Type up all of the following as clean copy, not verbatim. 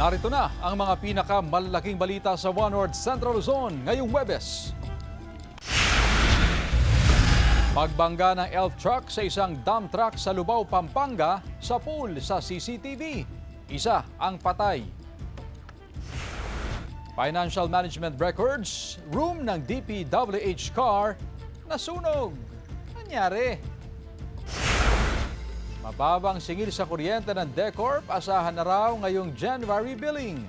Narito na ang mga pinakamalaking balita sa One North Central Luzon ngayong Huwebes. Pagbangga ng elf truck sa isang dump truck sa Lubao, Pampanga sa pool sa CCTV. Isa ang patay. Financial Management Records, room ng DPWH car nasunog. Nangyari? Mababang singil sa kuryente ng DECORP, asahan na raw ngayong January billing.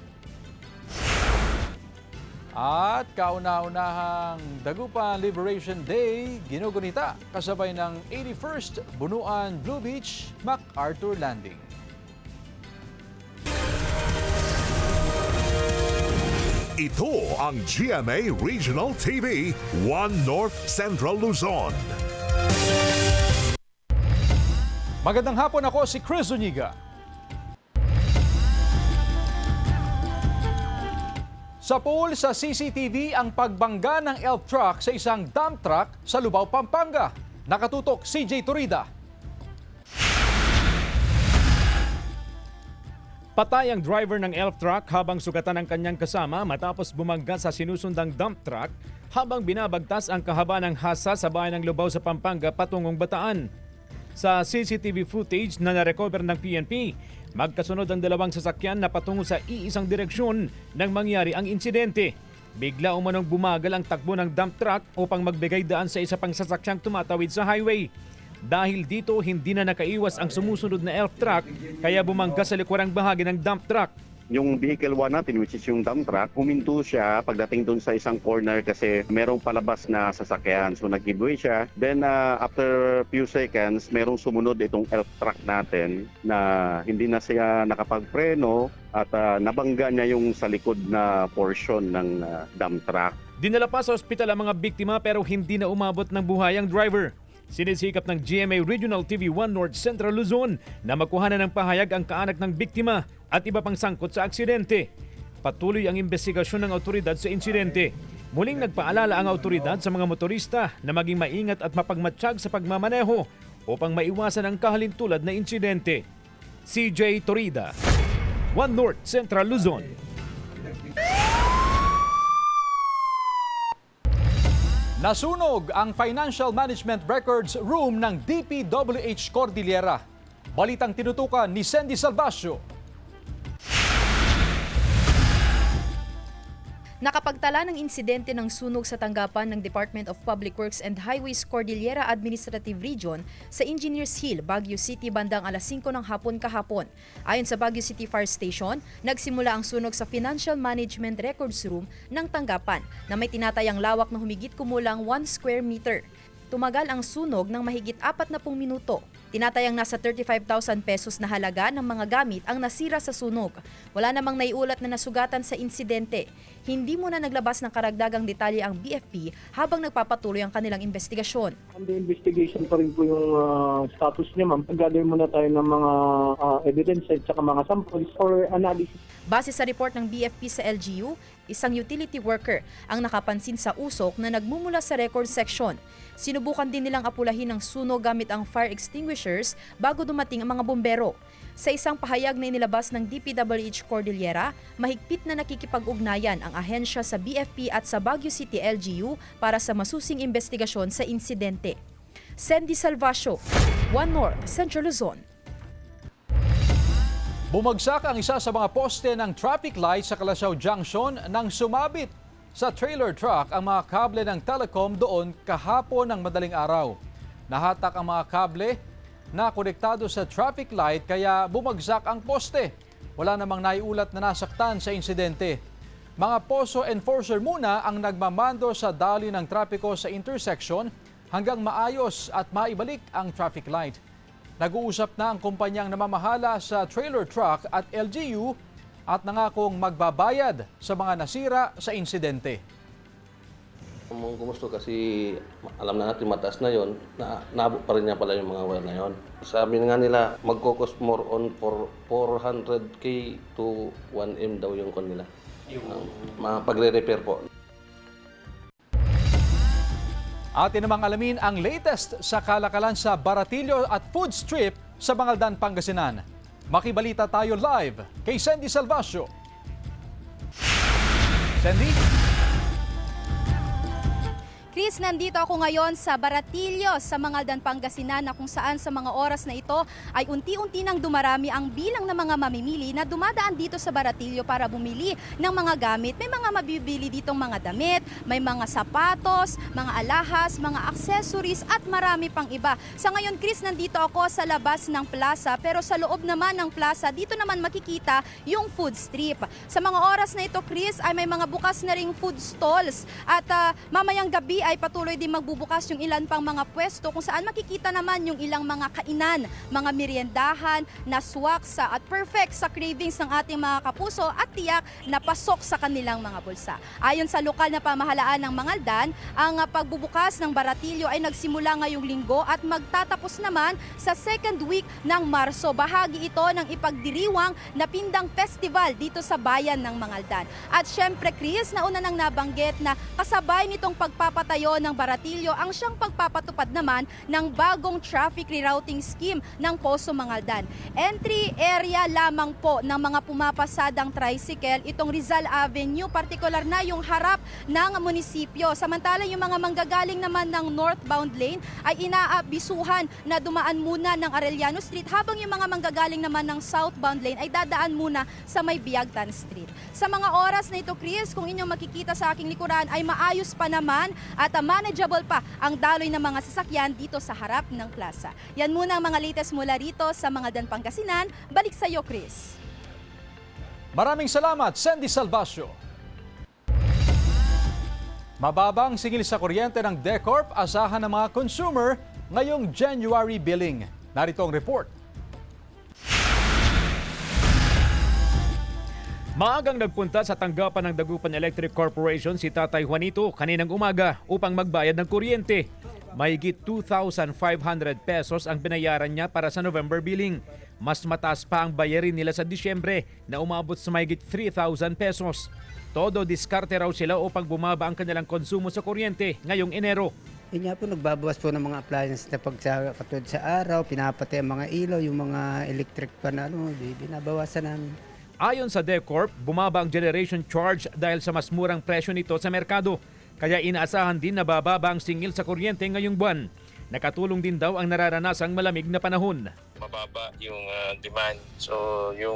At kauna-unahang Dagupan Liberation Day, ginugunita kasabay ng 81st Bunuan Blue Beach MacArthur Landing. Ito ang GMA Regional TV, One North Central Luzon. Magandang hapon, ako si Chris Zuniga. Sa pool sa CCTV ang pagbangga ng elf truck sa isang dump truck sa Lubao, Pampanga. Nakatutok CJ Turida. Patay ang driver ng elf truck habang sugatan ang kanyang kasama matapos bumangga sa sinusundang dump truck habang binabagtas ang kahaba ng hasa sa bayan ng Lubao sa Pampanga patungong Bataan. Sa CCTV footage na narecover ng PNP, magkasunod ang dalawang sasakyan na patungo sa iisang direksyon nang mangyari ang insidente. Bigla umanong bumagal ang takbo ng dump truck upang magbigay daan sa isa pang sasakyang tumatawid sa highway. Dahil dito, hindi na nakaiwas ang sumusunod na elf truck kaya bumangga sa likurang bahagi ng dump truck. Yung vehicle 1 natin, which is yung dump truck, huminto siya pagdating doon sa isang corner kasi merong palabas na sasakyan. So nag-giveaway siya. Then after few seconds, merong sumunod itong elf truck natin na hindi na siya nakapagpreno at nabangga niya yung sa likod na portion ng dump truck. Dinala pa sa ospital ang mga biktima pero hindi na umabot ng buhay ang driver. Sinisikap ng GMA Regional TV 1 North Central Luzon na makuhanan ng pahayag ang kaanak ng biktima at iba pang sangkot sa aksidente. Patuloy ang investigasyon ng autoridad sa insidente. Muling nagpaalala ang autoridad sa mga motorista na maging maingat at mapagmatsyag sa pagmamaneho upang maiwasan ang kahalintulad na insidente. CJ Torida, 1 North Central Luzon. Nasunog ang Financial Management Records room ng DPWH Cordillera. Balitang tinutukan ni Sandy Salvacio. Nakapagtala ng insidente ng sunog sa tanggapan ng Department of Public Works and Highways Cordillera Administrative Region sa Engineers Hill, Baguio City bandang alas 5 ng hapon kahapon. Ayon sa Baguio City Fire Station, nagsimula ang sunog sa Financial Management Records Room ng tanggapan na may tinatayang lawak na humigit kumulang 1 square meter. Tumagal ang sunog ng mahigit 40 minuto. Tinatayang nasa 35,000 pesos na halaga ng mga gamit ang nasira sa sunog. Wala namang naiulat na nasugatan sa insidente. Hindi muna naglabas ng karagdagang detalye ang BFP habang nagpapatuloy ang kanilang investigasyon. Under investigation pa rin po yung status niya, ma'am. Gather muna tayo ng mga evidence at saka mga samples for analysis. Base sa report ng BFP sa LGU, isang utility worker ang nakapansin sa usok na nagmumula sa record section. Sinubukan din nilang apulahin ang sunog gamit ang fire extinguishers bago dumating ang mga bombero. Sa isang pahayag na inilabas ng DPWH Cordillera, mahigpit na nakikipag-ugnayan ang ahensya sa BFP at sa Baguio City LGU para sa masusing investigasyon sa insidente. Sandy Salvacio, 1 North Central Luzon. Bumagsak ang isa sa mga poste ng traffic light sa Calasiao Junction nang sumabit sa trailer truck ang mga kable ng telecom doon kahapon ng madaling araw. Nahatak ang mga kable na konektado sa traffic light kaya bumagsak ang poste. Wala namang naiulat na nasaktan sa insidente. Mga POSO enforcer muna ang nagmamando sa daloy ng trapiko sa intersection hanggang maayos at maibalik ang traffic light. Nag-uusap na ang kumpanyang namamahala sa trailer truck at LGU at nangakong magbabayad sa mga nasira sa insidente. Kung gusto kasi alam na natin mataas na yon, naabot pa rin niya pala yung mga wire na yon. Sabi nga nila magkocos more on for 400k to 1M daw yung kon nila. Pagre-repair po. Atin namang alamin ang latest sa kalakalan sa Baratillo at Food Strip sa Bangaldan, Pangasinan. Makibalita tayo live kay Sandy Salvacio. Sandy? Chris, nandito ako ngayon sa Baratillo sa Mangaldan, Pangasinan na kung saan sa mga oras na ito ay unti-unti nang dumarami ang bilang ng mga mamimili na dumadaan dito sa Baratillo para bumili ng mga gamit. May mga mabibili ditong mga damit, may mga sapatos, mga alahas, mga accessories at marami pang iba. Sa ngayon, Chris, nandito ako sa labas ng plaza pero sa loob naman ng plaza, dito naman makikita yung food strip. Sa mga oras na ito, Chris, ay may mga bukas na ring food stalls at mamayang gabi ay patuloy din magbubukas yung ilan pang mga pwesto kung saan makikita naman yung ilang mga kainan, mga meriendahan na swak sa at perfect sa cravings ng ating mga kapuso at tiyak na pasok sa kanilang mga bulsa. Ayon sa lokal na pamahalaan ng Mangaldan, ang pagbubukas ng Baratillo ay nagsimula ngayong linggo at magtatapos naman sa second week ng Marso. Bahagi ito ng ipagdiriwang na Pindang Festival dito sa bayan ng Mangaldan. At syempre, Chris, nauna nang nabanggit na kasabay nitong pagpapatayo ng Baratillo ang siyang pagpapatupad naman ng bagong traffic rerouting scheme ng Poso Mangaldan. Entry area lamang po ng mga pumapasadang tricycle itong Rizal Avenue, partikular na yung harap ng munisipyo. Samantala yung mga manggagaling naman ng northbound lane ay inaabisuhan na dumaan muna ng Arellano Street habang yung mga manggagaling naman ng southbound lane ay dadaan muna sa may Biagtan Street. Sa mga oras na ito, Chris, kung inyong makikita sa aking likuran ay maayos pa naman at manageable pa ang daloy ng mga sasakyan dito sa harap ng plaza. Yan muna ang mga latest mula rito sa Mangaldan, Pangasinan. Balik sa iyo, Chris. Maraming salamat, Sandy Salvacio. Mababang singil sa kuryente ng DECORP, asahan ng mga consumer ngayong January billing. Narito ang report. Maagang nagpunta sa tanggapan ng Dagupan Electric Corporation si Tatay Juanito kaninang umaga upang magbayad ng kuryente. Mahigit 2,500 pesos ang binayaran niya para sa November billing. Mas mataas pa ang bayarin nila sa Disyembre na umabot sa mahigit 3,000 pesos. Todo diskarte raw sila upang bumaba ang kanilang konsumo sa kuryente ngayong Enero. Yun nga po, nagbabawas po ng mga appliances na pag katulad sa araw, pinapatay ang mga ilaw, yung mga electric pan, binabawasan namin. Ayon sa DECORP, bumaba ang generation charge dahil sa mas murang presyo nito sa merkado. Kaya inaasahan din na bababa ang singil sa kuryente ngayong buwan. Nakatulong din daw ang nararanasang malamig na panahon. Mababa yung demand. So yung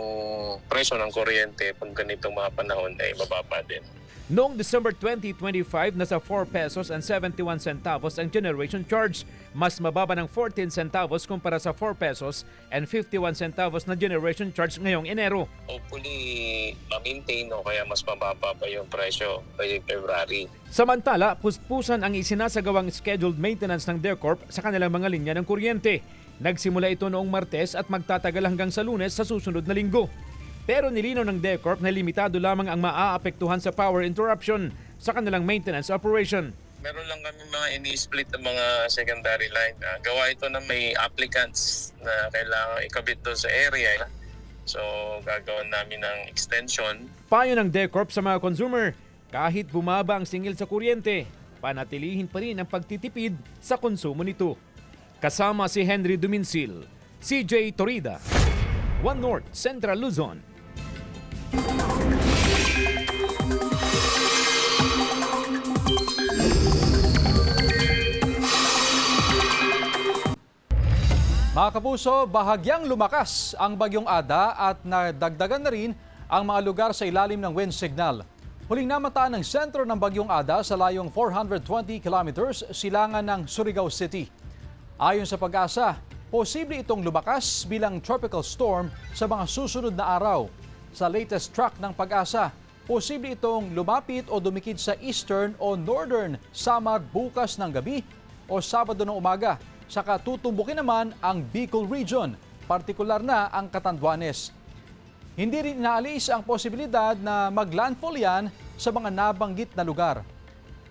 presyo ng kuryente pag ganitong mga panahon ay mababa din. Noong December 2025, nasa 4 pesos and 71 centavos ang generation charge. Mas mababa ng 14 centavos kumpara sa 4 pesos and 51 centavos na generation charge ngayong Enero. Hopefully, ma-maintain o kaya mas mababa pa yung presyo by February. Samantala, puspusan ang isinasagawang scheduled maintenance ng DECORP sa kanilang mga linya ng kuryente. Nagsimula ito noong Martes at magtatagal hanggang sa Lunes sa susunod na linggo. Pero nilinaw ng DECORP na limitado lamang ang maaapektuhan sa power interruption sa kanilang maintenance operation. Meron lang kami mga ini-split ng mga secondary line. Gawa ito na may applicants na kailangan ikabit doon sa area. So gagawin namin ng extension. Payo ng DECORP sa mga consumer, kahit bumaba ang singil sa kuryente, panatilihin pa rin ang pagtitipid sa konsumo nito. Kasama si Henry Duminsil, CJ Torida, One North Central Luzon. Mga kapuso, bahagyang lumakas ang bagyong Ada at nadagdagan na rin ang mga lugar sa ilalim ng wind signal. Huling namataan ng sentro ng bagyong Ada sa layong 420 kilometers silangan ng Surigao City. Ayon sa Pag-asa, posible itong lumakas bilang tropical storm sa mga susunod na araw. Sa latest track ng Pag-asa, posible itong lumapit o dumikit sa eastern o northern Samar bukas ng gabi o Sabado ng umaga. Saka tutumbukin naman ang Bicol region, partikular na ang Catanduanes. Hindi rin inaalis ang posibilidad na maglandfall yan sa mga nabanggit na lugar.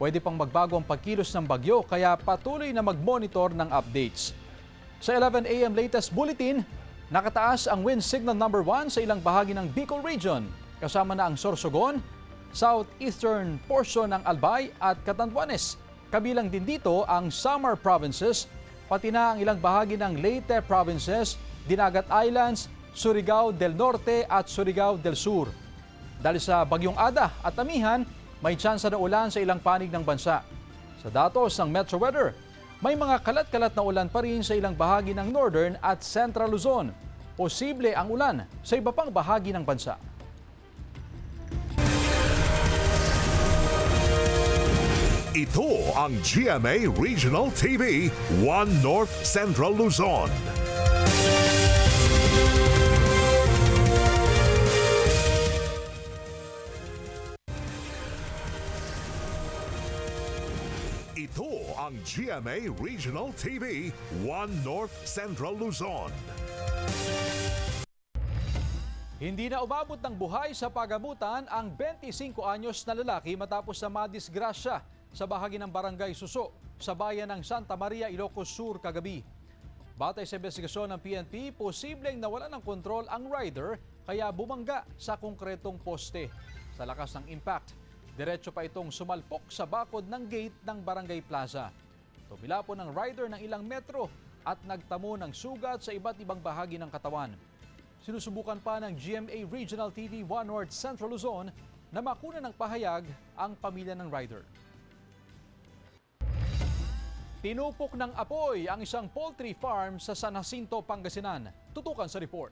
Pwede pang magbago ang pagkilos ng bagyo kaya patuloy na mag-monitor ng updates. Sa 11 a.m. latest bulletin, nakataas ang wind signal number 1 sa ilang bahagi ng Bicol region, kasama na ang Sorsogon, southeastern portion ng Albay at Catanduanes. Kabilang din dito ang Samar provinces, pati na ang ilang bahagi ng Leyte provinces, Dinagat Islands, Surigao del Norte at Surigao del Sur. Dahil sa bagyong Ada at Amihan, may tsansa ng ulan sa ilang panig ng bansa. Sa datos ng Metro Weather, may mga kalat-kalat na ulan pa rin sa ilang bahagi ng Northern at Central Luzon. Posible ang ulan sa iba pang bahagi ng bansa. Ito ang GMA Regional TV 1 North Central Luzon. Ito ang GMA Regional TV 1 North Central Luzon. Hindi na umabot ng buhay sa pagamutan ang 25 anyos na lalaki matapos na madisgrasya sa bahagi ng Barangay Suso sa bayan ng Santa Maria, Ilocos Sur kagabi. Batay sa investigasyon ng PNP, posibleng nawalan ng kontrol ang rider kaya bumangga sa konkretong poste. Sa lakas ng impact, diretso pa itong sumalpok sa bakod ng gate ng Barangay Plaza. Tumila po ng rider ng ilang metro at nagtamo ng sugat sa iba't ibang bahagi ng katawan. Sinusubukan pa ng GMA Regional TV 1 North Central Luzon na makuna ng pahayag ang pamilya ng rider. Tinupok ng apoy ang isang poultry farm sa San Jacinto, Pangasinan. Tutukan sa report.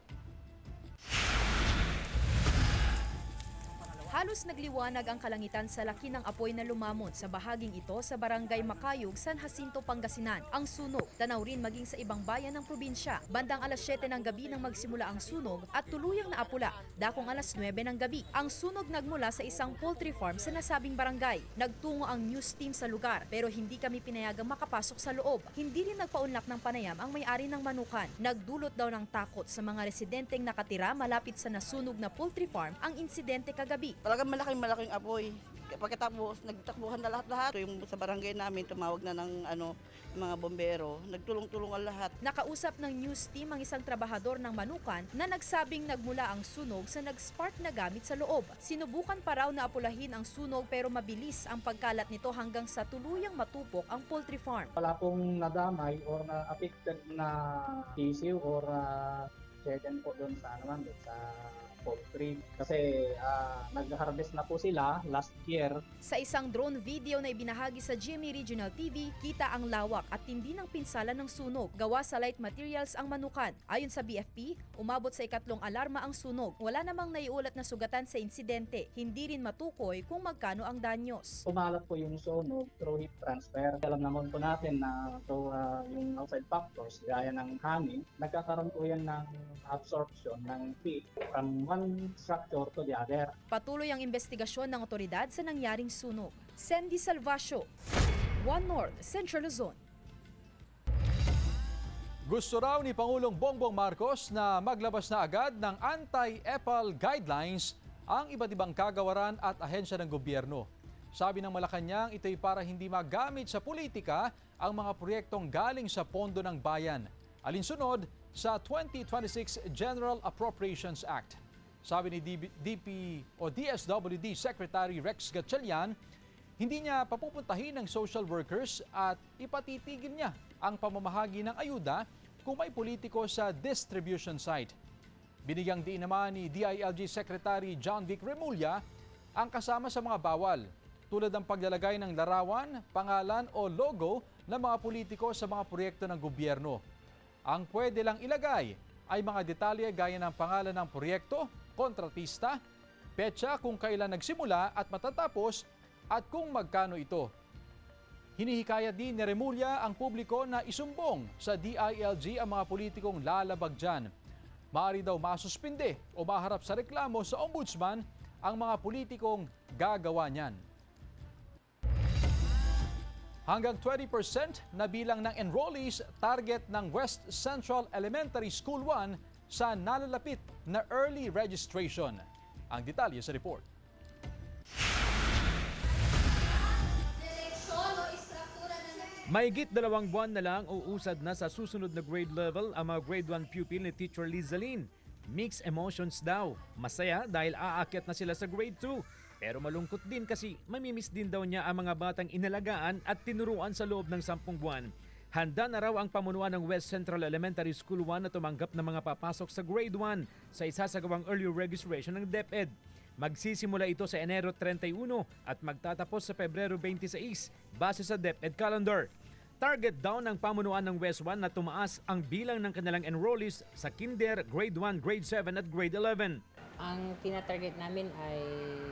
Halos nagliwanag ang kalangitan sa laki ng apoy na lumamon sa bahaging ito sa Barangay Makayug, San Jacinto, Pangasinan. Ang sunog, tanaw rin maging sa ibang bayan ng probinsya. Bandang alas 7 ng gabi nang magsimula ang sunog at tuluyang naapula, dakong alas 9 ng gabi. Ang sunog nagmula sa isang poultry farm sa nasabing barangay. Nagtungo ang news team sa lugar pero hindi kami pinayagang makapasok sa loob. Hindi rin nagpaunlak ng panayam ang may-ari ng manukan. Nagdulot daw ng takot sa mga residenteng nakatira malapit sa nasunog na poultry farm ang insidente kagabi. Talagang malaking apoy. Pagkatapos, nagtakbuhan na lahat-lahat. Yung sa barangay namin, tumawag na ng mga bombero. Nagtulong-tulong ang lahat. Nakausap ng news team ang isang trabahador ng manukan na nagsabing nagmula ang sunog sa nag-spark na gamit sa loob. Sinubukan pa raw na apulahin ang sunog pero mabilis ang pagkalat nito hanggang sa tuluyang matupok ang poultry farm. Wala pong nadamay or na affected na tissue or second po doon sa doon sa poultry kasi nag-harvest na po sila last year. Sa isang drone video na ibinahagi sa GMA Regional TV, kita ang lawak at tindi ng pinsala ng sunog. Gawa sa light materials ang manukan. Ayon sa BFP, umabot sa ikatlong alarma ang sunog. Wala namang naiulat na sugatan sa insidente. Hindi rin matukoy kung magkano ang danyos. Pumalat po yung sunog through heat transfer. Alam naman po natin na yung outside factors, gaya ng hangin, nagkakaroon po yan ng absorption ng heat from one structure to the other. Patuloy ang investigasyon ng otoridad sa nangyaring sunog. Sandy Salvacio, 1 North Central Luzon. Gusto raw ni Pangulong Bongbong Marcos na maglabas na agad ng anti-EPAL guidelines ang iba't ibang kagawaran at ahensya ng gobyerno. Sabi ng Malacanang, ito'y para hindi magamit sa politika ang mga proyektong galing sa pondo ng bayan. Alinsunod sa 2026 General Appropriations Act. Sabi ni DSWD Secretary Rex Gatchalian, hindi niya papupuntahin ng social workers at ipatitigil niya ang pamamahagi ng ayuda kung may politiko sa distribution site. Binigyang diin naman ni DILG Secretary John Vic Remulla ang kasama sa mga bawal, tulad ng paglalagay ng larawan, pangalan o logo ng mga politiko sa mga proyekto ng gobyerno. Ang pwede lang ilagay ay mga detalye gaya ng pangalan ng proyekto, kontratista, petsa kung kailan nagsimula at matatapos at kung magkano ito. Hinihikayat din ni Remulla ang publiko na isumbong sa DILG ang mga politikong lalabag dyan. Maaari daw masuspinde o maharap sa reklamo sa ombudsman ang mga politikong gagawa niyan. Hanggang 20% na bilang ng enrollees target ng West Central Elementary School 1 sa nalalapit na early registration. Ang detalye sa report. Mahigit 2 buwan na lang uusad na sa susunod na grade level ang mga grade 1 pupil ni Teacher Lizalyn. Mixed emotions daw. Masaya dahil aakyat na sila sa grade 2. Pero malungkot din kasi mamimiss din daw niya ang mga batang inalagaan at tinuruan sa loob ng 10 buwan. Handa na raw ang pamunuan ng West Central Elementary School 1 na tumanggap ng mga papasok sa grade 1 sa isasagawang early registration ng DepEd. Magsisimula ito sa Enero 31 at magtatapos sa Pebrero 26 base sa DepEd calendar. Target daw ng pamunuan ng West 1 na tumaas ang bilang ng kanilang enrollees sa Kinder, Grade 1, Grade 7 at Grade 11. Ang tinatarget namin ay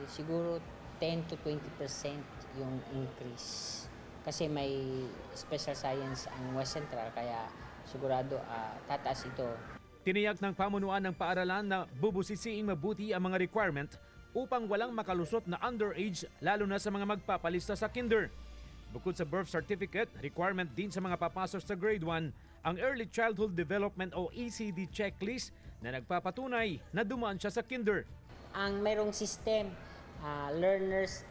siguro 10 to 20% yung increase. Kasi may special science ang West Central kaya sigurado tataas ito. Tiniyak ng pamunuan ng paaralan na bubusisiing mabuti ang mga requirement upang walang makalusot na underage lalo na sa mga magpapalista sa Kinder. Bukod sa birth certificate, requirement din sa mga papasok sa Grade 1 ang Early Childhood Development o ECD checklist na nagpapatunay na dumaan siya sa Kinder. Ang mayroong system, learners,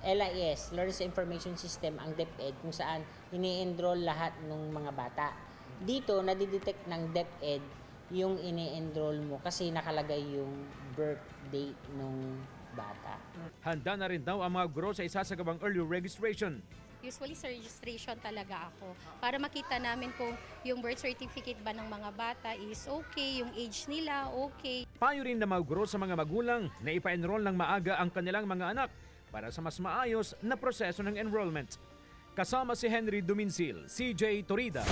LIS, Learners Information System, ang DepEd kung saan ini-enroll lahat ng mga bata. Dito, nadidetect ng DepEd yung ini-enroll mo kasi nakalagay yung birth date ng bata. Handa na rin daw ang mga guro sa isasagawang early registration. Usually sa registration talaga ako para makita namin kung yung birth certificate ba ng mga bata is okay, yung age nila okay. Payo rin na mga guro sa mga magulang na ipa-enroll ng maaga ang kanilang mga anak para sa mas maayos na proseso ng enrollment. Kasama si Henry Duminsil, CJ Torida,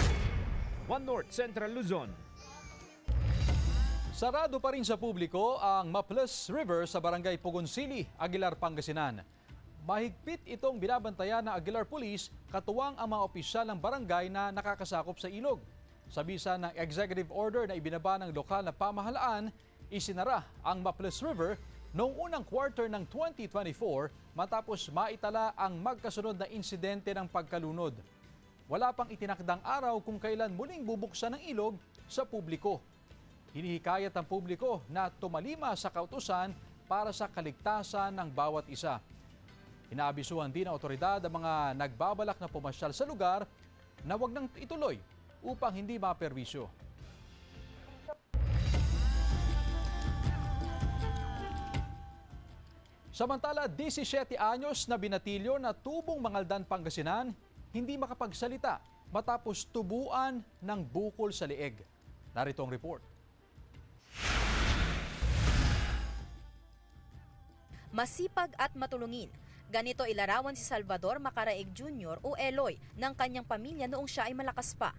One North Central Luzon. Sarado pa rin sa publiko ang Maples River sa Barangay Pugoncili, Aguilar, Pangasinan. Mahigpit itong binabantayan ng Aguilar Police katuwang ang mga opisyal ng barangay na nakakasakop sa ilog. Sa bisa ng executive order na ibinaba ng lokal na pamahalaan, isinara ang Maples River noong unang quarter ng 2024 matapos maitala ang magkasunod na insidente ng pagkalunod. Wala pang itinakdang araw kung kailan muling bubuksan ng ilog sa publiko. Hinihikayat ang publiko na tumalima sa kautusan para sa kaligtasan ng bawat isa. Inaabisuhan din ng otoridad ang mga nagbabalak na pumasyal sa lugar na huwag nang ituloy upang hindi maperwisyo. Samantala, 17 anyos na binatilyo na tubong Mangaldan, Pangasinan, hindi makapagsalita matapos tubuan ng bukol sa leeg. Narito ang report. Masipag at matulungin. Ganito ilarawan si Salvador Macaraeg Jr. o Eloy ng kanyang pamilya noong siya ay malakas pa.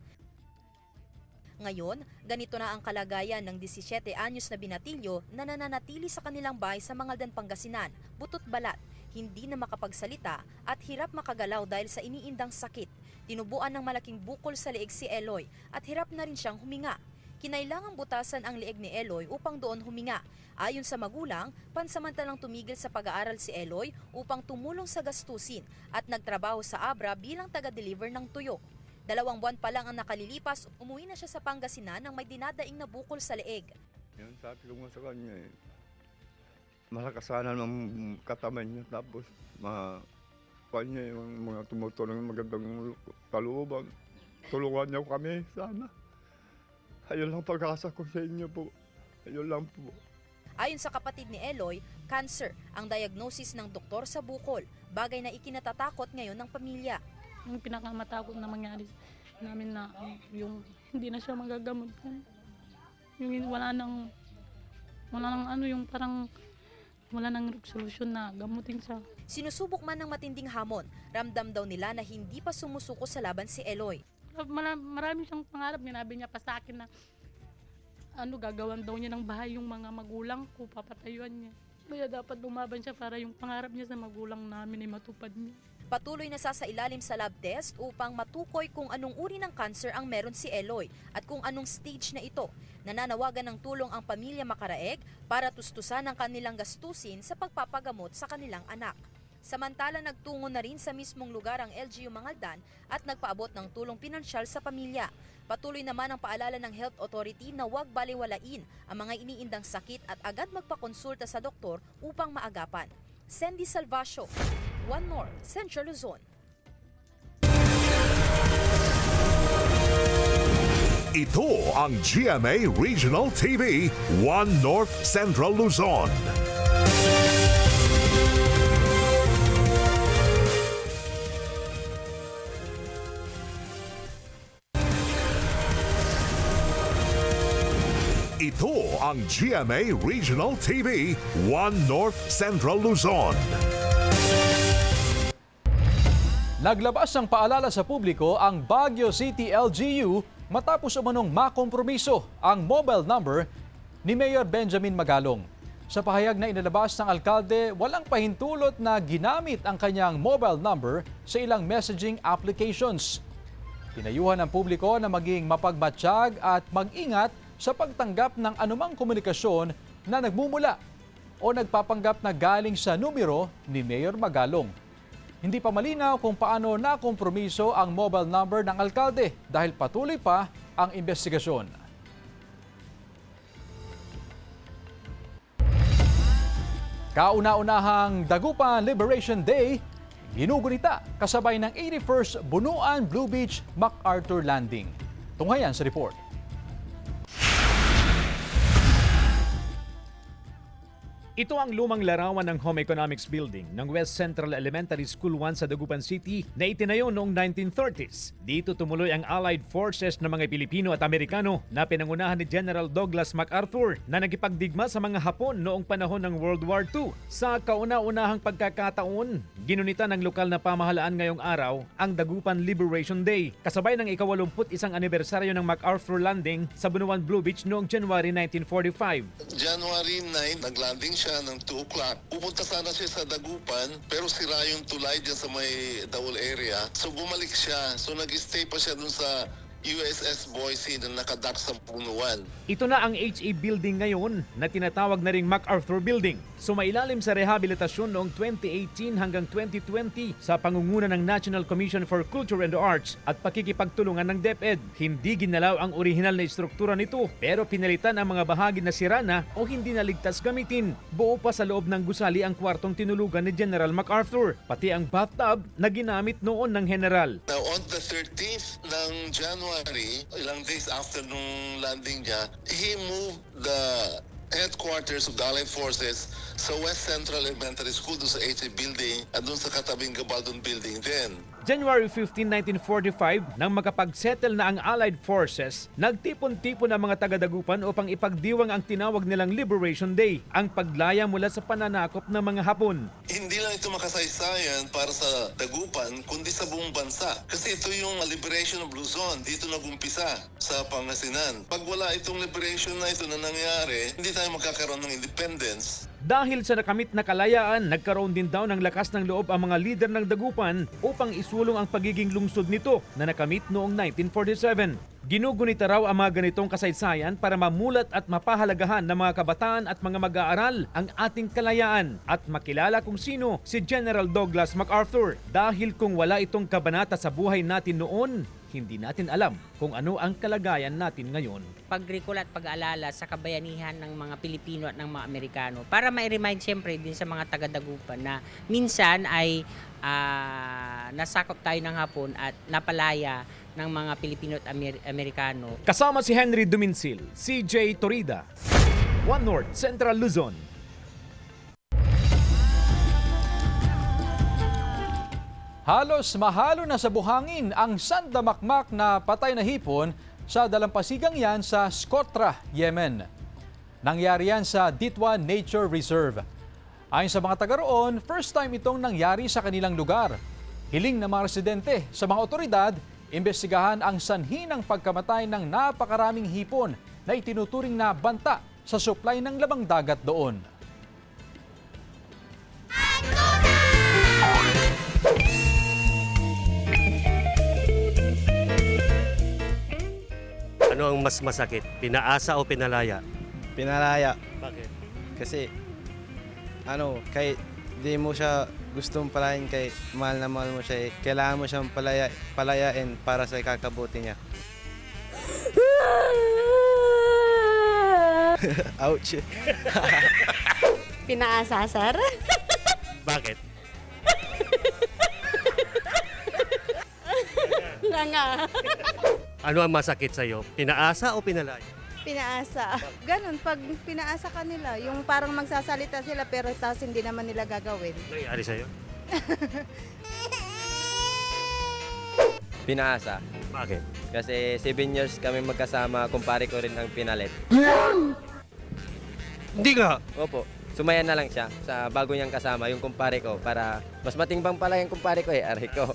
Ngayon, ganito na ang kalagayan ng 17 anyos na binatilyo na nananatili sa kanilang bahay sa Mangaldan, Pangasinan, butot balat, hindi na makapagsalita at hirap makagalaw dahil sa iniindang sakit. Tinubuan ng malaking bukol sa leeg si Eloy at hirap na rin siyang huminga. Kinailangang butasan ang leeg ni Eloy upang doon huminga. Ayon sa magulang, pansamantalang tumigil sa pag-aaral si Eloy upang tumulong sa gastusin at nagtrabaho sa Abra bilang taga-deliver ng tuyo. 2 buwan pa lang ang nakalilipas, umuwi na siya sa Pangasinan nang may dinadaing na bukol sa leeg. Yan, sabi ko nga sa kanya malakas sana ng katawan niya tapos kanya yung mga tumutulong ng magandang kalooban. Tulungan niyo kami sana. Ayun lang pag-asa ko sa inyo po. Ayun lang po. Ayon sa kapatid ni Eloy, cancer ang diagnosis ng doktor sa bukol, bagay na ikinatatakot ngayon ng pamilya. Yung pinakamatakot na mangyari namin na yung hindi na siya magagamot. Yung wala nang yung parang wala nang solusyon na gamutin siya. Sinusubok man ng matinding hamon, ramdam daw nila na hindi pa sumusuko sa laban si Eloy. Marami siyang pangarap, ninabi niya pa sa akin na gagawan daw niya ng bahay yung mga magulang ko, papatayuan niya. Kaya dapat lumaban siya para yung pangarap niya sa magulang namin ay matupad niya. Patuloy na sasailalim sa lab test upang matukoy kung anong uri ng cancer ang meron si Eloy at kung anong stage na ito. Nananawagan ng tulong ang pamilya Macaraeg para tustusan ang kanilang gastusin sa pagpapagamot sa kanilang anak. Samantala, nagtungo na rin sa mismong lugar ang LGU Mangaldan at nagpaabot ng tulong pinansyal sa pamilya. Patuloy naman ang paalala ng Health Authority na huwag baliwalain ang mga iniindang sakit at agad magpakonsulta sa doktor upang maagapan. Sandy Salvacio, One North, Central Luzon. Ito ang GMA Regional TV, One North Central Luzon. Ito ang GMA Regional TV 1 North Central Luzon. Naglabas ng paalala sa publiko ang Baguio City LGU matapos umanong makompromiso ang mobile number ni Mayor Benjamin Magalong. Sa pahayag na inilabas ng alkalde, walang pahintulot na ginamit ang kanyang mobile number sa ilang messaging applications. Pinayuhan ng publiko na maging mapagmatsyag at mag-ingat sa pagtanggap ng anumang komunikasyon na nagmumula o nagpapanggap na galing sa numero ni Mayor Magalong. Hindi pa malinaw kung paano nakompromiso ang mobile number ng alkalde dahil patuloy pa ang investigasyon. Kauna-unahang Dagupan Liberation Day, ginugunita kasabay ng 81st Bunuan Blue Beach MacArthur Landing. Tunghayan sa report. Ito ang lumang larawan ng Home Economics Building ng West Central Elementary School 1 sa Dagupan City na itinayo noong 1930s. Dito tumuloy ang Allied Forces ng mga Pilipino at Amerikano na pinangunahan ni General Douglas MacArthur na nagipagdigma sa mga Hapon noong panahon ng World War II. Sa kauna-unahang pagkakataon, ginunita ng lokal na pamahalaan ngayong araw ang Dagupan Liberation Day kasabay ng ika-81 anibersaryo ng MacArthur Landing sa Bunuan Blue Beach noong January 1945. January 9, naglanding siya ng 2 o'clock. Pupunta sana siya sa Dagupan, pero sira yung tulay dyan sa may Daul area. So bumalik siya. So nag-stay pa siya dun sa USS Boise na nakadock sa Bunuan. Ito na ang HE Building ngayon na tinatawag na ring MacArthur Building. Sumailalim sa rehabilitasyon noong 2018 hanggang 2020 sa pangunguna ng National Commission for Culture and Arts at pakikipagtulungan ng DepEd. Hindi ginalaw ang orihinal na istruktura nito pero pinalitan ang mga bahagi na sira na o hindi na ligtas gamitin. Buo pa sa loob ng gusali ang kwartong tinulugan ni General MacArthur, pati ang bathtub na ginamit noon ng General. Now on the 13th ng January, ilang days after nung landing niya, he moved the headquarters of the Allied Forces sa West Central Elementary School doon sa HE Building at doon sa katabing Gabaldon Building din. January 15, 1945, nang makapagsettle na ang Allied Forces, nagtipon-tipon ang mga taga-Dagupan upang ipagdiwang ang tinawag nilang Liberation Day, ang paglaya mula sa pananakop ng mga Hapon. Hindi lang ito makasaysayan para sa Dagupan, kundi sa buong bansa. Kasi ito yung liberation of Luzon, dito nagumpisa sa Pangasinan. Pag wala itong liberation na ito na nangyari, hindi tayo magkakaroon ng independence. Dahil sa nakamit na kalayaan, nagkaroon din daw ng lakas ng loob ang mga lider ng Dagupan upang isulong ang pagiging lungsod nito na nakamit noong 1947. Ginugunita raw ang mga ganitong kasaysayan para mamulat at mapahalagahan ng mga kabataan at mga mag-aaral ang ating kalayaan at makilala kung sino si General Douglas MacArthur. Dahil kung wala itong kabanata sa buhay natin noon, hindi natin alam kung ano ang kalagayan natin ngayon. Pag-recall at pag-aalala sa kabayanihan ng mga Pilipino at ng mga Amerikano para ma-remind siyempre din sa mga taga-Dagupan na minsan ay nasakop tayo ng Hapon at napalaya ng mga Pilipino at Amerikano. Kasama si Henry Duminsil, CJ Torida, 1 North Central Luzon. Halos mahalo na sa buhangin ang sandamakmak na patay na hipon sa dalampasigang yan sa Scotra, Yemen. Nangyari yan sa Ditwa Nature Reserve. Ayon sa mga taga roon, first time itong nangyari sa kanilang lugar. Hiling ng mga residente sa mga otoridad, imbestigahan ang sanhi ng pagkamatay ng napakaraming hipon na itinuturing na banta sa supply ng labang dagat doon. Ano ang mas masakit? Pinaasa o pinalaya? Pinalaya. Bakit? Kasi kahit di mo siya gustong palayan, kay mahal na mahal mo siya, kailangan mo siyang palayain para sa ikakabuti niya. Ouch. Pinaasa, sir? Bakit? Nga. Ano ang masakit sa'yo? Pinaasa o pinalaya? Pinaasa. Ganon, pag pinaasa ka nila, yung parang magsasalita sila pero tapos hindi naman nila gagawin. Nangyari sa'yo? Pinaasa. Bakit? Kasi 7 years kami magkasama, kumpare ko rin ang pinalit. Hindi nga. Opo, sumayan na lang siya sa bago niyang kasama, yung kumpare ko, para mas matimbang pala yung kumpare ko aray ko.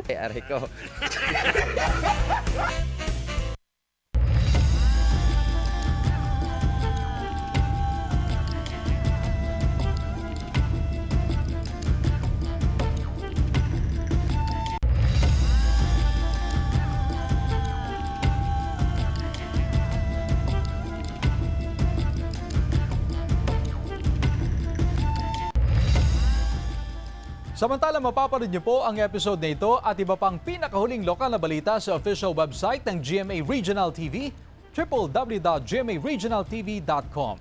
Aray ko. Samantala, mapapanood niyo po ang episode na ito at iba pang pinakahuling lokal na balita sa official website ng GMA Regional TV, www.gmaregionaltv.com.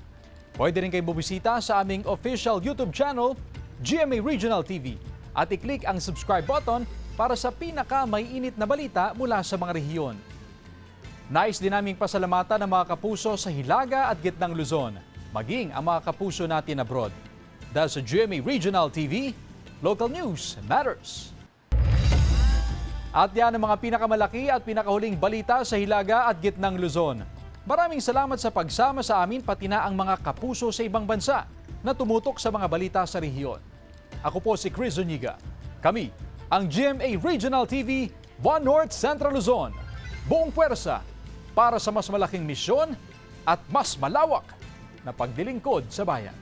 Pwede rin kayo bumisita sa aming official YouTube channel, GMA Regional TV, at i-click ang subscribe button para sa pinaka-maiinit na balita mula sa mga rehiyon. Nais din naming pasalamatan ang mga kapuso sa Hilaga at Gitnang Luzon, maging ang mga kapuso natin abroad. Dahil sa GMA Regional TV, local news matters. At yan ang mga pinakamalaki at pinakahuling balita sa Hilaga at Gitnang Luzon. Maraming salamat sa pagsama sa amin pati na ang mga kapuso sa ibang bansa na tumutok sa mga balita sa rehiyon. Ako po si Chris Zuniga. Kami ang GMA Regional TV 1 North Central Luzon. Buong puwersa para sa mas malaking misyon at mas malawak na paglilingkod sa bayan.